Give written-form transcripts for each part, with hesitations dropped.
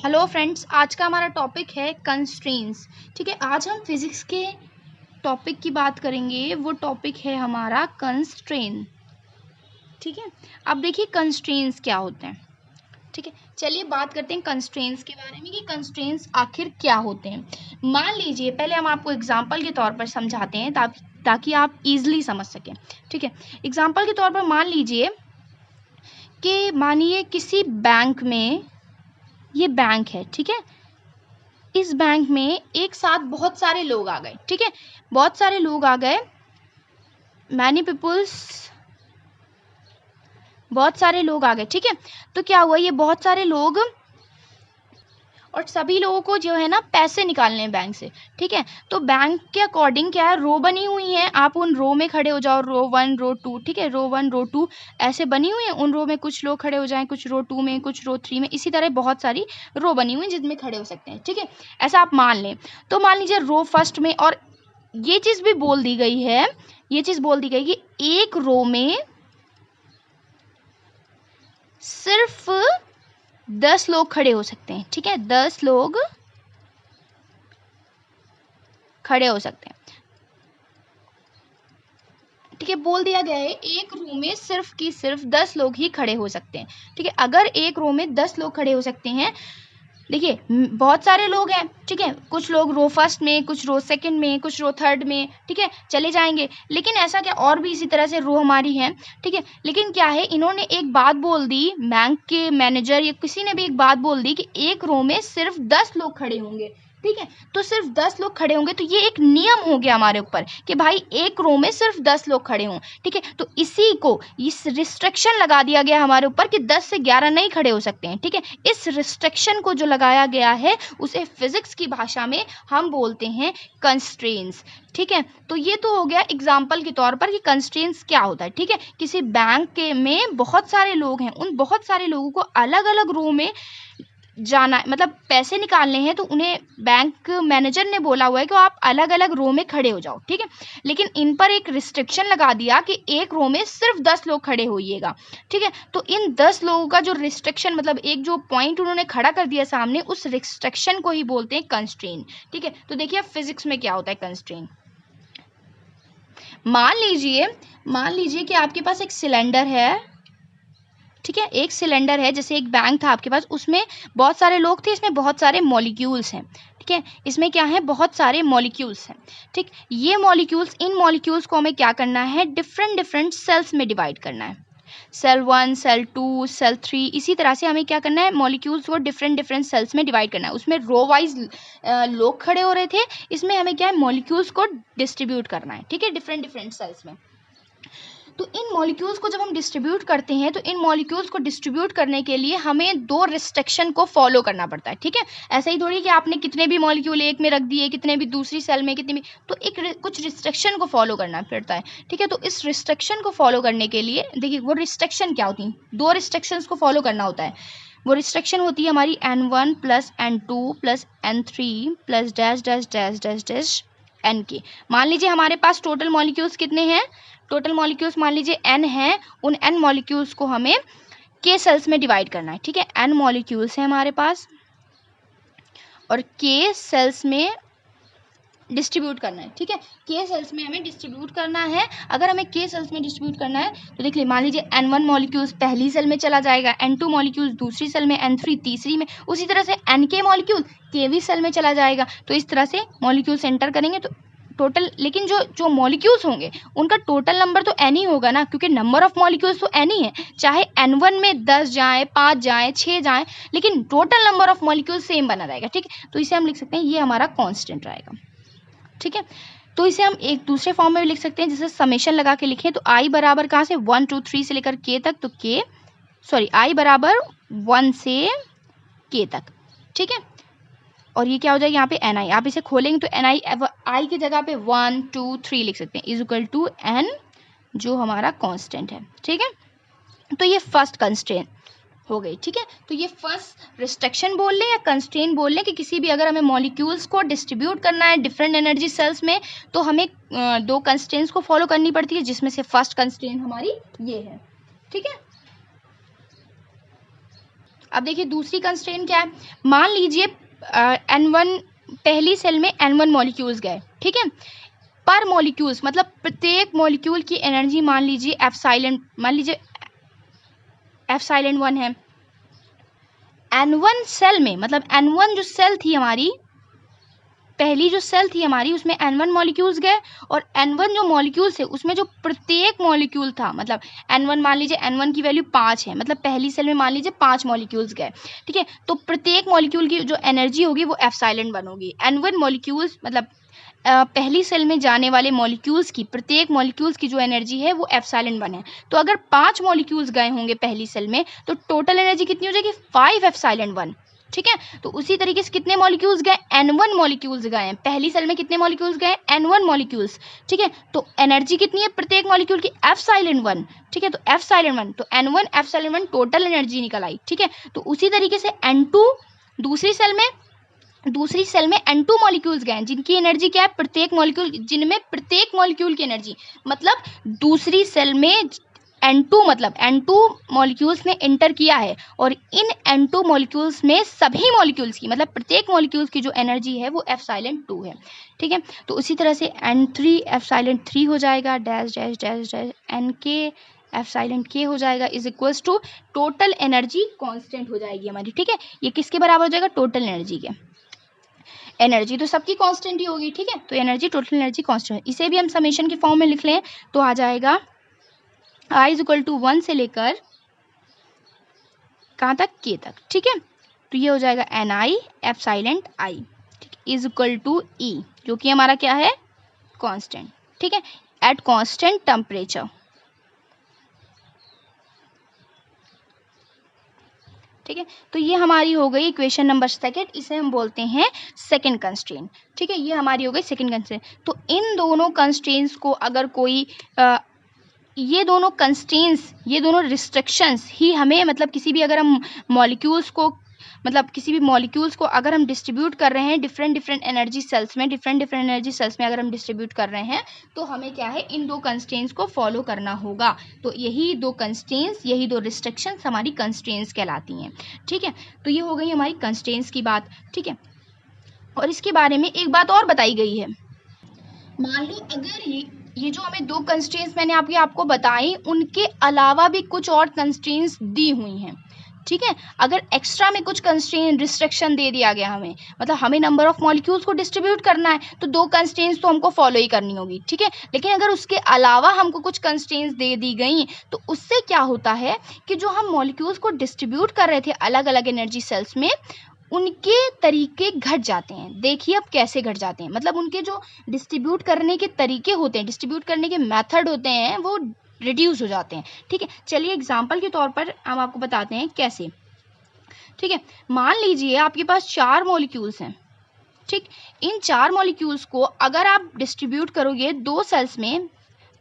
Hello friends, आज का हमारा टॉपिक है कंस्ट्रेंट्स। ठीक है, आज हम फिजिक्स के टॉपिक की बात करेंगे। वो टॉपिक है हमारा कंस्ट्रेंट। ठीक है, अब देखिए कंस्ट्रेंट्स क्या होते हैं। ठीक है, चलिए बात करते हैं कंस्ट्रेंट्स के बारे में कि कंस्ट्रेंट्स आखिर क्या होते हैं। मान लीजिए, पहले हम आपको एग्जांपल के तौर पर समझाते हैं ताकि आप इजीली समझ सकें। ठीक है, एग्जांपल के तौर पर मान लीजिए कि मानिए किसी बैंक में, ये बैंक है, ठीक है, इस बैंक में एक साथ बहुत सारे लोग आ गए। ठीक है, बहुत सारे लोग आ गए, मैनी पीपुल्स, बहुत सारे लोग आ गए। ठीक है, तो क्या हुआ, ये बहुत सारे लोग और सभी लोगों को जो है ना पैसे निकालने हैं बैंक से। ठीक है, तो बैंक के अकॉर्डिंग क्या है, रो बनी हुई है, आप उन रो में खड़े हो जाओ, रो 1 रो 2। ठीक है, रो 1 रो 2 ऐसे बनी हुई है, उन रो में कुछ लोग खड़े हो जाएं, कुछ रो 2 में, कुछ रो 3 में, इसी तरह बहुत सारी रो बनी हुई जिसमें खड़े हो सकते हैं। ठीक है, ऐसा आप मान लें। तो मान लीजिए रो फर्स्ट में, और ये चीज़ भी बोल दी गई है, ये चीज़ बोल दी गई कि एक रो में सिर्फ 10 लोग खड़े हो सकते हैं। ठीक है, 10 लोग खड़े हो सकते हैं। ठीक है, बोल दिया गया है एक रो में सिर्फ 10 लोग ही खड़े हो सकते हैं। ठीक है, अगर एक रो में 10 लोग खड़े हो सकते हैं, देखिए बहुत सारे लोग हैं। ठीक है, कुछ लोग रो फर्स्ट में, कुछ रो सेकंड में, कुछ रो थर्ड में, ठीक है, चले जाएंगे। लेकिन ऐसा क्या, और भी इसी तरह से रो हमारी है। ठीक है, लेकिन क्या है, इन्होंने एक बात बोल दी, बैंक के मैनेजर या किसी ने भी एक बात बोल दी कि एक रो में सिर्फ 10 लोग खड़े होंगे। ठीक है, तो सिर्फ 10 लोग खड़े होंगे, तो ये एक नियम हो गया हमारे ऊपर कि भाई एक रो में सिर्फ 10 लोग खड़े हों। ठीक है, तो इसी को, इस रिस्ट्रिक्शन लगा दिया गया हमारे ऊपर कि 10 से 11 नहीं खड़े हो सकते हैं। ठीक है, इस रिस्ट्रिक्शन को जो लगाया गया है उसे फिजिक्स की भाषा में हम बोलते हैं कंस्ट्रेंट्स। ठीक है, तो ये तो हो गया एग्जाम्पल के तौर पर कि कंस्ट्रेंट्स क्या होता है। ठीक है, किसी बैंक के में बहुत सारे लोग हैं, उन बहुत सारे लोगों को अलग अलग रो में जाना, मतलब पैसे निकालने हैं, तो उन्हें बैंक मैनेजर ने बोला हुआ है कि आप अलग अलग रो में खड़े हो जाओ। ठीक है, लेकिन इन पर एक रिस्ट्रिक्शन लगा दिया कि एक रो में सिर्फ 10 लोग खड़े होइएगा। ठीक है, तो इन 10 लोगों का जो रिस्ट्रिक्शन, मतलब एक जो पॉइंट उन्होंने खड़ा कर दिया सामने, उस रिस्ट्रिक्शन को ही बोलते हैं कंस्ट्रेंट। ठीक है, तो देखिए फिजिक्स में क्या होता है कंस्ट्रेंट। मान लीजिए कि आपके पास एक सिलेंडर है। ठीक है, एक सिलेंडर है, जैसे एक बैंक था आपके पास, उसमें बहुत सारे लोग थे, इसमें बहुत सारे मॉलिक्यूल्स हैं। ठीक है, इसमें क्या है, बहुत सारे मॉलिक्यूल्स हैं। ठीक, ये मॉलिक्यूल्स, इन मॉलिक्यूल्स को हमें क्या करना है, डिफरेंट डिफरेंट सेल्स में डिवाइड करना है। सेल 1, सेल 2, सेल 3, इसी तरह से हमें क्या करना है, मॉलिक्यूल्स को डिफरेंट डिफरेंट सेल्स में डिवाइड करना है। उसमें रो वाइज लोग खड़े हो रहे थे, इसमें हमें क्या है, मॉलिक्यूल्स को डिस्ट्रीब्यूट करना है। ठीक है, डिफरेंट डिफरेंट सेल्स में। तो इन मॉलिक्यूल्स को जब हम डिस्ट्रीब्यूट करते हैं, तो इन मॉलिक्यूल्स को डिस्ट्रीब्यूट करने के लिए हमें 2 रिस्ट्रिक्शन को फॉलो करना पड़ता है। ठीक है, ऐसा ही थोड़ी कि आपने कितने भी मॉलिक्यूल एक में रख दिए, कितने भी दूसरी सेल में, कितने भी, तो कुछ रिस्ट्रिक्शन को फॉलो करना पड़ता है। ठीक है, तो इस रिस्ट्रिक्शन को फॉलो करने के लिए देखिए वो रिस्ट्रिक्शन क्या होती हैं, 2 रिस्ट्रिक्शंस को फॉलो करना होता है। वो रिस्ट्रिक्शन होती है हमारी N1 plus N2 plus N3 plus dash dash dash dash dash N के। मान लीजिए हमारे पास टोटल मॉलिक्यूल्स कितने हैं, टोटल मॉलिक्यूल्स मान लीजिए n है, उन n मॉलिक्यूल्स को हमें k सेल्स में डिवाइड करना है। ठीक है, n मॉलिक्यूल्स हैं हमारे पास और k सेल्स में डिस्ट्रीब्यूट करना है। ठीक है, k सेल्स में हमें डिस्ट्रीब्यूट करना है। अगर हमें k सेल्स में डिस्ट्रीब्यूट करना है तो देख लीजिए, मान लीजिए N1 मॉलिक्यूल्स पहली सेल में चला जाएगा, N2 मॉलिक्यूल्स दूसरी सेल में, N3 तीसरी में, उसी तरह से Nk मॉलिक्यूल kवीं सेल में चला जाएगा। तो इस तरह से मॉलिक्यूल्स एंटर करेंगे तो टोटल, लेकिन जो मॉलिक्यूल्स होंगे उनका टोटल नंबर तो n ही होगा ना, क्योंकि नंबर ऑफ मॉलिक्यूल्स तो n ही है। चाहे N1 में 10 जाए, 5 जाए, 6 जाए, लेकिन total number of molecules same बना रहेगा। ठीक है, तो इसे हम लिख सकते हैं, ये हमारा कांस्टेंट रहेगा। ठीक है, तो इसे हम एक दूसरे फॉर्म में भी लिख सकते हैं, जैसे समेशन लगा के लिखें तो i बराबर कहाँ से 1 2 3 से लेकर k तक, तो i बराबर 1 से k तक। ठीक है, और ये क्या हो जाएगा यहाँ पे ni, आप इसे खोलेंगे तो ni i की जगह पे 1 2 3 लिख सकते हैं, इज इक्वल टू n जो हमारा कांस्टेंट है। ठीक है, तो ये फर्स्ट कंस्ट्रेंट हो गई। ठीक है, तो ये फर्स्ट रिस्ट्रिक्शन बोल लें या कंस्ट्रेंट बोल लें कि किसी भी, अगर हमें मॉलिक्यूल्स को डिस्ट्रीब्यूट करना है डिफरेंट एनर्जी सेल्स में, तो हमें 2 कंस्ट्रेंट्स को फॉलो करनी पड़ती है, जिसमें से फर्स्ट कंस्ट्रेंट हमारी ये है। ठीक है, अब देखिए दूसरी कंस्ट्रेंट क्या है, मान लीजिए N1 पहली सेल में N1 मॉलिक्यूल्स गए, ठीक है, पर मॉलिक्यूल्स मतलब प्रत्येक मॉलिक्यूल की एनर्जी मान लीजिए एप्सिलॉन 1 है। N1 सेल में मतलब N1 जो सेल थी हमारी, पहली जो सेल थी हमारी, उसमें N1 मॉलिक्यूल्स गए और N1 जो मॉलिक्यूल्स है उसमें जो प्रत्येक मॉलिक्यूल था, मतलब N1 मान लीजिए N1 की वैल्यू 5 है, मतलब पहली सेल में मान लीजिए 5 मॉलिक्यूल्स गए, ठीक है, तो प्रत्येक मॉलिक्यूल की जो एनर्जी होगी वो एप्सिलॉन 1 होगी। N1 मॉलिक्यूल्स मतलब पहली सेल में जाने वाले मॉलिक्यूल्स की, प्रत्येक मॉलिक्यूल्स की जो एनर्जी है वो एप्सिलॉन 1 है। तो अगर 5 मॉलिक्यूल्स गए होंगे पहली सेल में तो टोटल एनर्जी कितनी हो जाएगी 5 एप्सिलॉन 1, ठीक है। तो उसी तरीके से कितने मॉलिक्यूल्स गए, N1 मॉलिक्यूल्स गए हैं पहली सेल में, कितने मॉलिक्यूल्स गए N1 मॉलिक्यूल्स, ठीक है। तो एनर्जी कितनी है प्रत्येक मॉलिक्यूल की एप्सिलॉन 1, ठीक है, तो एप्सिलॉन 1, तो N1 एप्सिलॉन 1 टोटल एनर्जी निकल आई, ठीक है। तो उसी तरीके से N2 दूसरी सेल में N2 मॉलिक्यूल्स गए जिनकी एनर्जी क्या है प्रत्येक मॉलिक्यूल, जिनमें प्रत्येक मॉलिक्यूल की एनर्जी मतलब दूसरी सेल में N2 मॉलिक्यूल्स ने एंटर किया है और इन N2 मॉलिक्यूल्स में सभी मॉलिक्यूल्स की मतलब प्रत्येक मॉलिक्यूल्स की जो एनर्जी है वो एप्सिलॉन 2 है, ठीक है। तो उसी तरह से N3 एप्सिलॉन 3 हो जाएगा, dash dash dash dash NK epsilon K हो जाएगा, is equals to total energy constant हो जाएगी हमारी, ठीक है। ये किसके बराबर हो जाएगा, टोटल एनर्जी के। एनर्जी तो सबकी कांस्टेंट ही होगी, ठीक है, तो एनर्जी टोटल एनर्जी कांस्टेंट, इसे भी हम समेशन के फॉर्म में लिख लें तो आ जाएगा I इज इक्वल टू 1 से लेकर कहाँ तक, K तक, ठीक है। तो ये हो जाएगा Ni एप्सिलॉन I, ठीक है, इज इक्वल टू E, जो कि हमारा क्या है कांस्टेंट, ठीक है, एट कांस्टेंट टेम्परेचर, ठीक है। तो ये हमारी हो गई इक्वेशन नंबर सेकंड, इसे हम बोलते हैं सेकंड कंस्ट्रेंट, ठीक है, ये हमारी हो गई सेकंड कंस्ट्रेंट। तो इन दोनों कंस्ट्रेंट्स को अगर कोई ये दोनों रिस्ट्रिक्शंस ही हमें मतलब किसी भी अगर हम मॉलिक्यूल्स को अगर हम डिस्ट्रीब्यूट कर रहे हैं डिफरेंट एनर्जी सेल्स में, अगर हम डिस्ट्रीब्यूट कर रहे हैं तो हमें क्या है इन दो कंस्ट्रेंट्स को फॉलो करना होगा। तो यही दो रिस्ट्रिक्शंस हमारी कंस्ट्रेंट्स कहलाती हैं, ठीक है। तो ये हो गई हमारी कंस्ट्रेंट्स की बात, ठीक है। और इसके बारे में एक बात और बताई गई है, मान लो अगर ये जो हमें दो कंस्ट्रेंट्स मैंने आपको बताई, उनके अलावा भी कुछ और कंस्ट्रेंट्स दी हुई हैं, ठीक है। अगर एक्स्ट्रा में कुछ कंस्ट्रेंट रिस्ट्रिक्शन दे दिया गया हमें, मतलब हमें नंबर ऑफ मॉलिक्यूल्स को डिस्ट्रीब्यूट करना है तो दो कंस्ट्रेंट्स तो हमको फॉलो ही करनी होगी, ठीक है। लेकिन अगर उसके अलावा हमको कुछ कंस्ट्रेंट्स दे दी गई तो उससे क्या होता है कि जो हम मॉलिक्यूल्स को डिस्ट्रीब्यूट कर रहे थे अलग अलग एनर्जी सेल्स में, उनके तरीके घट जाते हैं। देखिए अब कैसे घट जाते हैं, मतलब उनके जो डिस्ट्रीब्यूट करने के तरीके होते हैं, डिस्ट्रीब्यूट करने के मेथड होते हैं, वो रिड्यूस हो जाते हैं, ठीक है। चलिए एग्जांपल के तौर पर हम आपको बताते हैं कैसे, ठीक है। मान लीजिए आपके पास 4 मॉलिक्यूल्स हैं, ठीक। इन 4 मॉलिक्यूल्स को अगर आप डिस्ट्रीब्यूट करोगे 2 सेल्स में,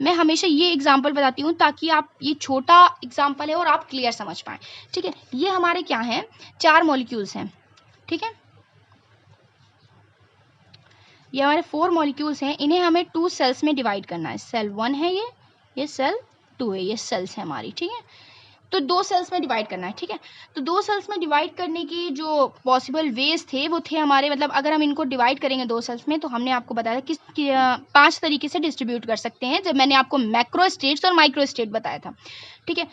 मैं हमेशा ये एग्जांपल बताती हूँ ताकि आप, ये छोटा एग्जांपल है और आप क्लियर समझ पाएँ, ठीक है। ये हमारे क्या हैं, 4 मॉलिक्यूल्स हैं, ठीक है। ये हमारे 4 मॉलिक्यूल्स हैं, इन्हें हमें 2 सेल्स में डिवाइड करना है। सेल 1 है ये सेल 2 है, ये सेल्स है हमारी, ठीक है। तो 2 सेल्स में डिवाइड करना है, ठीक है। तो 2 सेल्स में डिवाइड करने की जो पॉसिबल वेज थे वो थे हमारे, मतलब अगर हम इनको डिवाइड करेंगे 2 सेल्स में तो हमने आपको बताया कि 5 तरीके से डिस्ट्रीब्यूट कर सकते हैं, जब मैंने आपको मैक्रो स्टेट्स और माइक्रो स्टेट बताया था, ठीक है।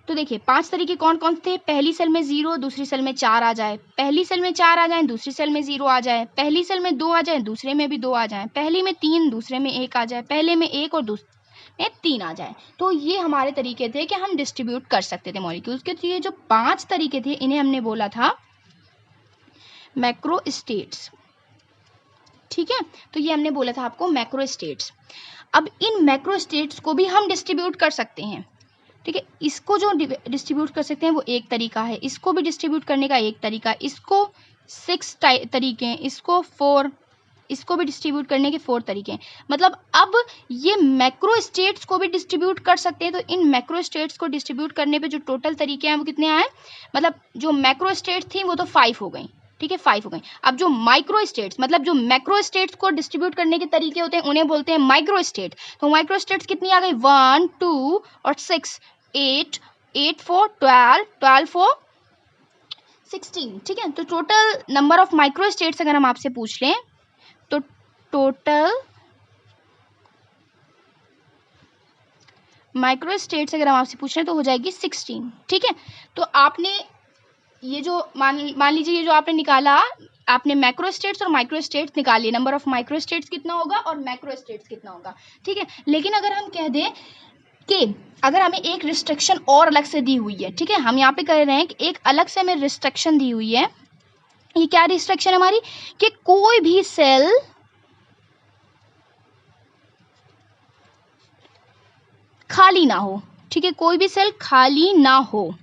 तो देखिए 5 तरीके कौन कौन थे, पहली सेल में 0, दूसरी सेल में 4 आ जाए, पहली सेल में 4 आ जाए, दूसरी सेल में 0 आ जाए, पहली सेल में 2 आ जाए, दूसरे में भी 2 आ जाए, पहली में 3, दूसरे में 1 आ जाए, पहले में 1 और दूसरे में 3 आ जाए। तो ये हमारे तरीके थे कि हम डिस्ट्रीब्यूट कर सकते थे मॉलिक्यूल्स के। तो ये जो 5 तरीके थे इन्हें हमने बोला था मैक्रो स्टेट्स, ठीक है। तो ये हमने बोला था आपको मैक्रो स्टेट्स। अब इन मैक्रो स्टेट्स को भी हम डिस्ट्रीब्यूट कर सकते हैं, ठीक है। इसको जो डिस्ट्रीब्यूट कर सकते हैं वो एक तरीका है, इसको भी डिस्ट्रीब्यूट करने का एक तरीका, इसको 6 तरीके हैं, इसको 4, इसको भी डिस्ट्रीब्यूट करने के 4 तरीके हैं। मतलब अब ये मैक्रो स्टेट्स को भी डिस्ट्रीब्यूट कर सकते हैं। तो इन मैक्रो स्टेट्स को डिस्ट्रीब्यूट करने पे जो टोटल तरीके हैं वो कितने आए, मतलब जो मैक्रो स्टेट्स थी वो तो 5 हो गई, ठीक है, 5 हो गई। अब जो माइक्रो स्टेट्स, मतलब जो मैक्रो स्टेट्स को डिस्ट्रीब्यूट करने के तरीके होते हैं उन्हें बोलते हैं माइक्रो स्टेट। तो माइक्रो स्टेट्स कितनी आ गई, 1, 2 और 6, 8, 8 4 12, 12 4 16, ठीक है। तो total number of micro states अगर हम आपसे पूछ लें तो टोटल माइक्रो स्टेट्स अगर हम आपसे पूछ रहे हैं तो हो जाएगी 16, ठीक है। तो आपने ये जो मान लीजिए ये जो आपने निकाला, आपने मैक्रो स्टेट्स और माइक्रो स्टेट्स निकाली, नंबर ऑफ माइक्रो स्टेट्स कितना होगा और मैक्रो स्टेट्स कितना होगा, ठीक है। लेकिन अगर हम कह दें कि अगर हमें एक रिस्ट्रिक्शन और अलग से दी हुई है, ठीक है, हम यहाँ पे कह रहे हैं कि एक अलग से हमें रिस्ट्रिक्शन दी हुई है। ये क्या रिस्ट्रिक्शन है हमारी, कि कोई भी सेल खाली ना हो, ठीक है, कोई भी सेल खाली ना हो।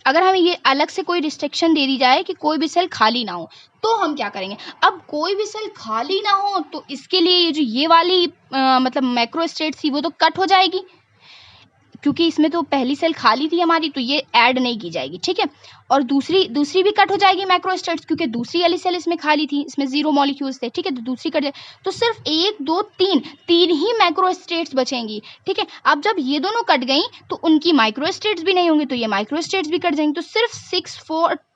अगर हमें ये अलग से कोई रिस्ट्रिक्शन दे दी जाए कि कोई भी सेल खाली ना हो, तो हम क्या करेंगे। अब कोई भी सेल खाली ना हो तो इसके लिए ये जो ये वाली मतलब मैक्रो स्टेट थी वो तो कट हो जाएगी, क्योंकि इसमें तो पहली सेल खाली थी हमारी, तो ये ऐड नहीं की जाएगी, ठीक है। और दूसरी भी कट हो जाएगी मैक्रो स्टेट्स, क्योंकि दूसरी वाली सेल इसमें खाली थी, इसमें 0 मॉलिक्यूल्स थे, ठीक है, तो दूसरी कट जाए। तो सिर्फ 1 2 3 ही मैक्रो स्टेट्स बचेंगी, ठीक है। अब जब ये दोनों कट गई तो उनकी माइक्रो स्टेट्स भी नहीं होंगी, तो ये माइक्रो स्टेट्स भी कट जाएंगी, तो सिर्फ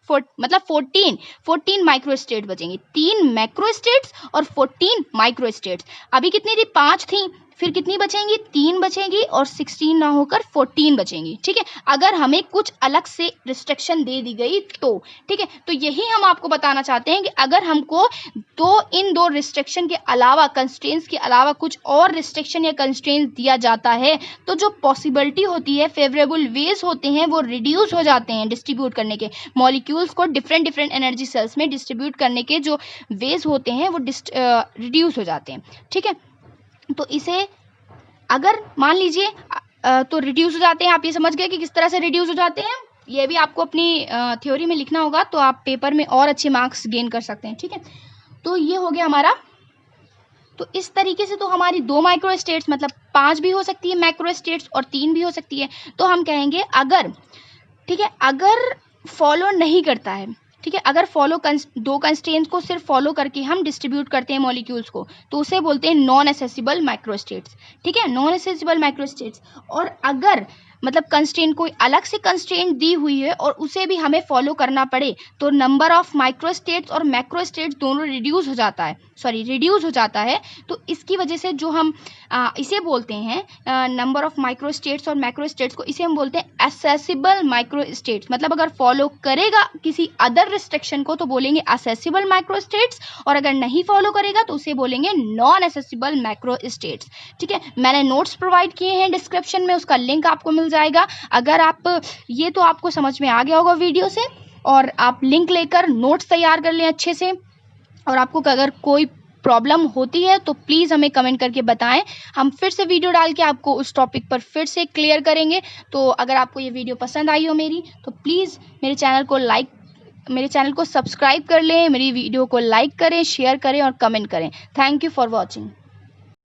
14 माइक्रो स्टेट बचेंगी, 3 मैक्रो स्टेट्स और 14 माइक्रो स्टेट्स। अभी कितनी थी, 5 थी, फिर कितनी बचेंगी, 3 बचेंगी और 16 ना होकर 14 बचेंगी, ठीक है, अगर हमें कुछ अलग से रिस्ट्रिक्शन दे दी गई तो, ठीक है। तो यही हम आपको बताना चाहते हैं कि अगर हमको इन दो रिस्ट्रिक्शन के अलावा, कंस्ट्रेंट्स के अलावा कुछ और रिस्ट्रिक्शन या कंस्ट्रेंट्स दिया जाता है तो जो पॉसिबिलिटी होती है, फेवरेबल वेज होते हैं वो रिड्यूस हो जाते हैं डिस्ट्रीब्यूट करने के, मॉलिक्यूल्स को डिफरेंट एनर्जी सेल्स में डिस्ट्रीब्यूट करने के जो वेज होते हैं वो रिड्यूस हो जाते हैं, ठीक है। तो इसे अगर मान लीजिए तो रिड्यूस हो जाते हैं, आप ये समझ गए कि किस तरह से रिड्यूस हो जाते हैं। ये भी आपको अपनी थ्योरी में लिखना होगा, तो आप पेपर में और अच्छे मार्क्स गेन कर सकते हैं, ठीक है। तो ये हो गया हमारा। तो इस तरीके से तो हमारी 2 माइक्रो स्टेट्स मतलब 5 भी हो सकती है मैक्रो स्टेट्स और 3 भी हो सकती है। तो हम कहेंगे अगर, ठीक है, अगर फॉलो नहीं करता है, ठीक है, अगर दो कंस्ट्रेंट्स को सिर्फ फॉलो करके हम डिस्ट्रीब्यूट करते हैं मॉलिक्यूल्स को, तो उसे बोलते हैं नॉन एसेसिबल माइक्रो स्टेट्स, ठीक है, नॉन एसेसिबल माइक्रो स्टेट्स। और अगर मतलब कंस्ट्रेंट कोई अलग से कंस्ट्रेंट दी हुई है और उसे भी हमें फॉलो करना पड़े, तो नंबर ऑफ माइक्रो स्टेट्स और मैक्रो स्टेट्स दोनों रिड्यूस हो जाता है। तो इसकी वजह से जो हम इसे बोलते हैं नंबर ऑफ माइक्रो स्टेट्स और मैक्रो स्टेट्स को, इसे हम बोलते हैं एसेसिबल माइक्रो स्टेट्स। मतलब अगर फॉलो करेगा किसी अदर रिस्ट्रिक्शन को तो बोलेंगे एसेसिबल माइक्रो स्टेट्स, और अगर नहीं फॉलो करेगा तो उसे बोलेंगे नॉन एसेसिबल माइक्रो स्टेट्स, ठीक है। मैंने नोट्स प्रोवाइड किए हैं डिस्क्रिप्शन में, उसका लिंक आपको मिल जाएगा। अगर आप ये तो आपको समझ में आ गया होगा वीडियो से, और आप लिंक लेकर नोट्स तैयार कर लें अच्छे से। और आपको अगर कोई प्रॉब्लम होती है तो प्लीज़ हमें कमेंट करके बताएं, हम फिर से वीडियो डाल के आपको उस टॉपिक पर फिर से क्लियर करेंगे। तो अगर आपको ये वीडियो पसंद आई हो मेरी, तो प्लीज़ मेरे चैनल को सब्सक्राइब कर लें, मेरी वीडियो को लाइक करें, शेयर करें और कमेंट करें। Thank you for watching.